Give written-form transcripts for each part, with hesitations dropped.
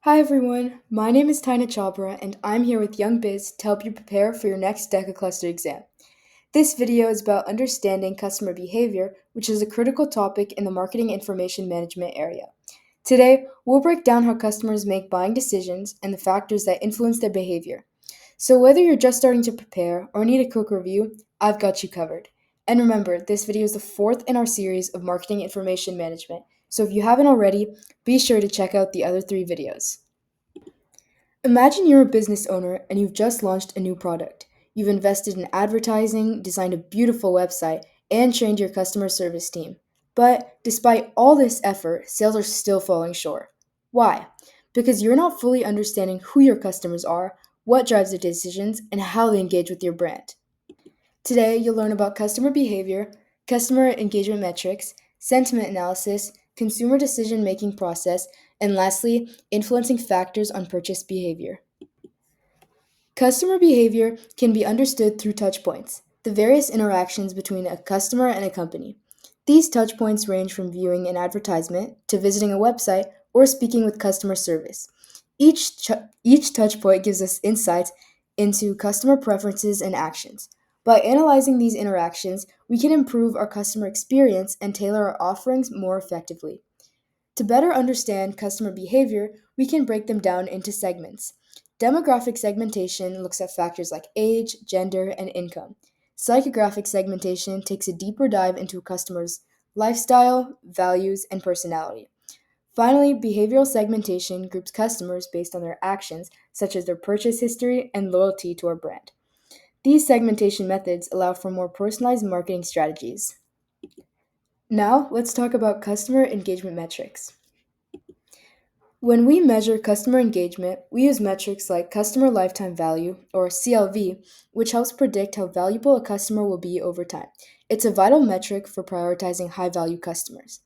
Hi everyone, my name is Tina Chhabra and I'm here with Young Biz to help you prepare for your next DECA Cluster exam. This video is about understanding customer behavior, which is a critical topic in the marketing information management area. Today, we'll break down how customers make buying decisions and the factors that influence their behavior. So whether you're just starting to prepare or need a quick review, I've got you covered. And remember, this video is the fourth in our series of marketing information management, so if you haven't already, be sure to check out the other three videos. Imagine you're a business owner and you've just launched a new product. You've invested in advertising, designed a beautiful website, and trained your customer service team. But despite all this effort, sales are still falling short. Why? Because you're not fully understanding who your customers are, what drives their decisions, and how they engage with your brand. Today, you'll learn about customer behavior, customer engagement metrics, sentiment analysis, consumer decision making process, and lastly, influencing factors on purchase behavior. Customer behavior can be understood through touchpoints, the various interactions between a customer and a company. These touchpoints range from viewing an advertisement to visiting a website or speaking with customer service. Each touchpoint gives us insights into customer preferences and actions. By analyzing these interactions, we can improve our customer experience and tailor our offerings more effectively. To better understand customer behavior, we can break them down into segments. Demographic segmentation looks at factors like age, gender, and income. Psychographic segmentation takes a deeper dive into a customer's lifestyle, values, and personality. Finally, behavioral segmentation groups customers based on their actions, such as their purchase history and loyalty to our brand. These segmentation methods allow for more personalized marketing strategies. Now, let's talk about customer engagement metrics. When we measure customer engagement, we use metrics like customer lifetime value, or CLV, which helps predict how valuable a customer will be over time. It's a vital metric for prioritizing high value customers.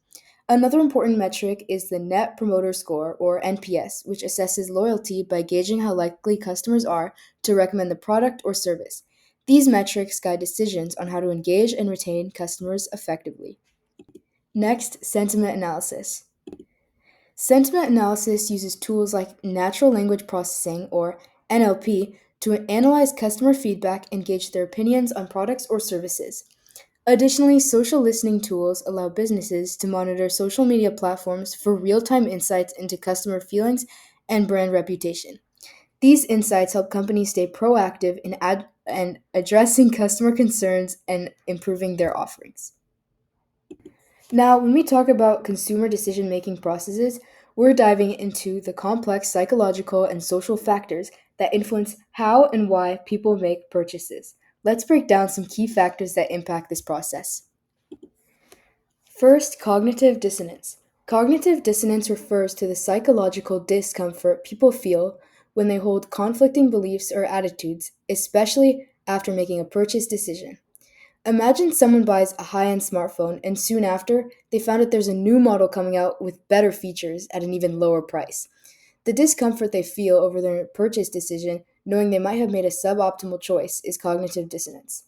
Another important metric is the Net Promoter Score, or NPS, which assesses loyalty by gauging how likely customers are to recommend the product or service. These metrics guide decisions on how to engage and retain customers effectively. Next, sentiment analysis. Sentiment analysis uses tools like natural language processing, or NLP, to analyze customer feedback and gauge their opinions on products or services. Additionally, social listening tools allow businesses to monitor social media platforms for real time insights into customer feelings and brand reputation. These insights help companies stay proactive in and addressing customer concerns and improving their offerings. Now, when we talk about consumer decision making processes, we're diving into the complex psychological and social factors that influence how and why people make purchases. Let's break down some key factors that impact this process. First, cognitive dissonance. Cognitive dissonance refers to the psychological discomfort people feel when they hold conflicting beliefs or attitudes, especially after making a purchase decision. Imagine someone buys a high end smartphone and soon after, they found out there's a new model coming out with better features at an even lower price. The discomfort they feel over their purchase decision, knowing they might have made a suboptimal choice, is cognitive dissonance.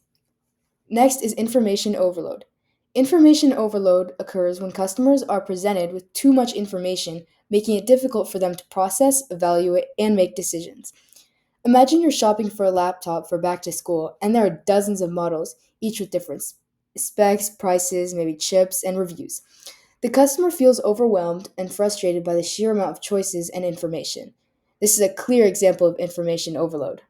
Next is information overload. Information overload occurs when customers are presented with too much information, making it difficult for them to process, evaluate, and make decisions. Imagine you're shopping for a laptop for back to school, and there are dozens of models, each with different specs, prices, maybe chips, and reviews. The customer feels overwhelmed and frustrated by the sheer amount of choices and information. This is a clear example of information overload.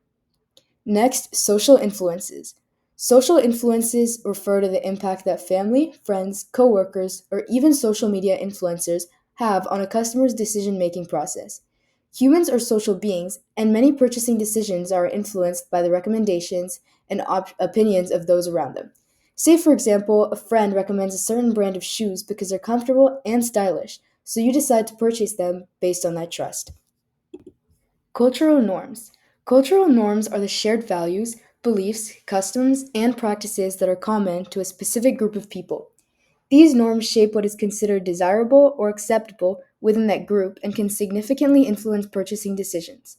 Next, social influences. Social influences refer to the impact that family, friends, coworkers, or even social media influencers have on a customer's decision making process. Humans are social beings, and many purchasing decisions are influenced by the recommendations and opinions of those around them. Say, for example, a friend recommends a certain brand of shoes because they're comfortable and stylish, so you decide to purchase them based on that trust. Cultural norms. Cultural norms are the shared values, beliefs, customs, and practices that are common to a specific group of people. These norms shape what is considered desirable or acceptable within that group and can significantly influence purchasing decisions.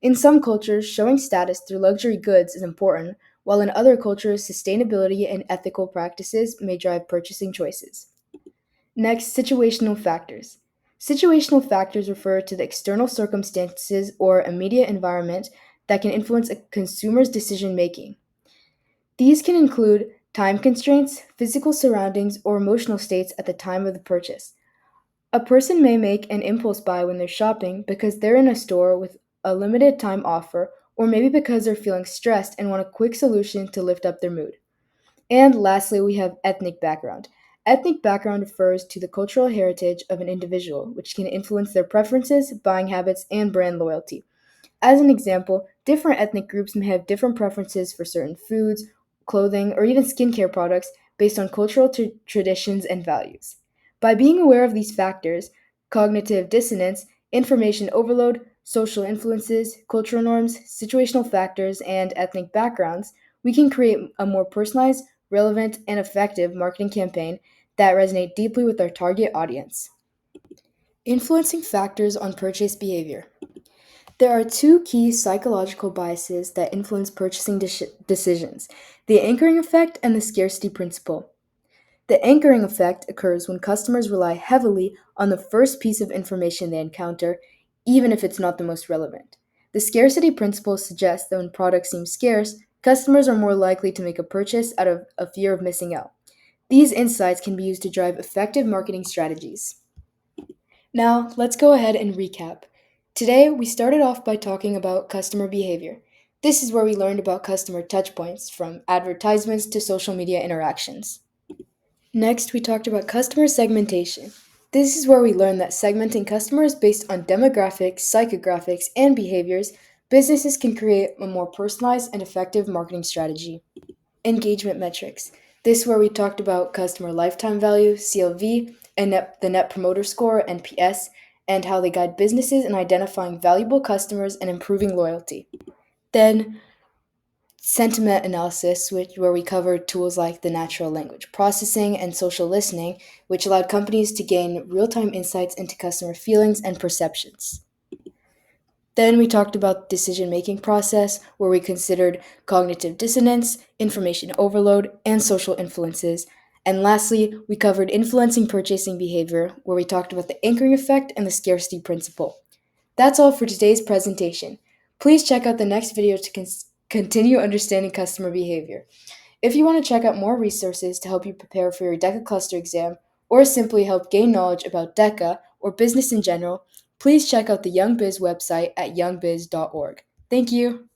In some cultures, showing status through luxury goods is important, while in other cultures, sustainability and ethical practices may drive purchasing choices. Next, situational factors. Situational factors refer to the external circumstances or immediate environment that can influence a consumer's decision making. These can include time constraints, physical surroundings, or emotional states at the time of the purchase. A person may make an impulse buy when they're shopping because they're in a store with a limited time offer, or maybe because they're feeling stressed and want a quick solution to lift up their mood. And lastly, we have ethnic background. Ethnic background refers to the cultural heritage of an individual, which can influence their preferences, buying habits, and brand loyalty. As an example, different ethnic groups may have different preferences for certain foods, clothing, or even skincare products based on cultural traditions and values. By being aware of these factors, cognitive dissonance, information overload, social influences, cultural norms, situational factors, and ethnic backgrounds, we can create a more personalized, relevant, and effective marketing campaign that resonate deeply with our target audience. Influencing factors on purchase behavior. There are two key psychological biases that influence purchasing decisions: the anchoring effect and the scarcity principle. The anchoring effect occurs when customers rely heavily on the first piece of information they encounter, even if it's not the most relevant. The scarcity principle suggests that when products seem scarce, customers are more likely to make a purchase out of a fear of missing out. These insights can be used to drive effective marketing strategies. Now, let's go ahead and recap. Today, we started off by talking about customer behavior. This is where we learned about customer touchpoints, from advertisements to social media interactions. Next, we talked about customer segmentation. This is where we learned that segmenting customers based on demographics, psychographics, and behaviors, businesses can create a more personalized and effective marketing strategy. Engagement metrics. This is where we talked about customer lifetime value, CLV, and the Net Promoter Score, NPS, and how they guide businesses in identifying valuable customers and improving loyalty. Then, sentiment analysis, where we covered tools like the natural language processing and social listening, which allowed companies to gain real time insights into customer feelings and perceptions. Then we talked about the decision making process, where we considered cognitive dissonance, information overload, and social influences. And lastly, we covered influencing purchasing behavior, where we talked about the anchoring effect and the scarcity principle. That's all for today's presentation. Please check out the next video to continue understanding customer behavior. If you want to check out more resources to help you prepare for your DECA Cluster exam, or simply help gain knowledge about DECA or business in general, please check out the Young Biz website at youngbiz.org. Thank you.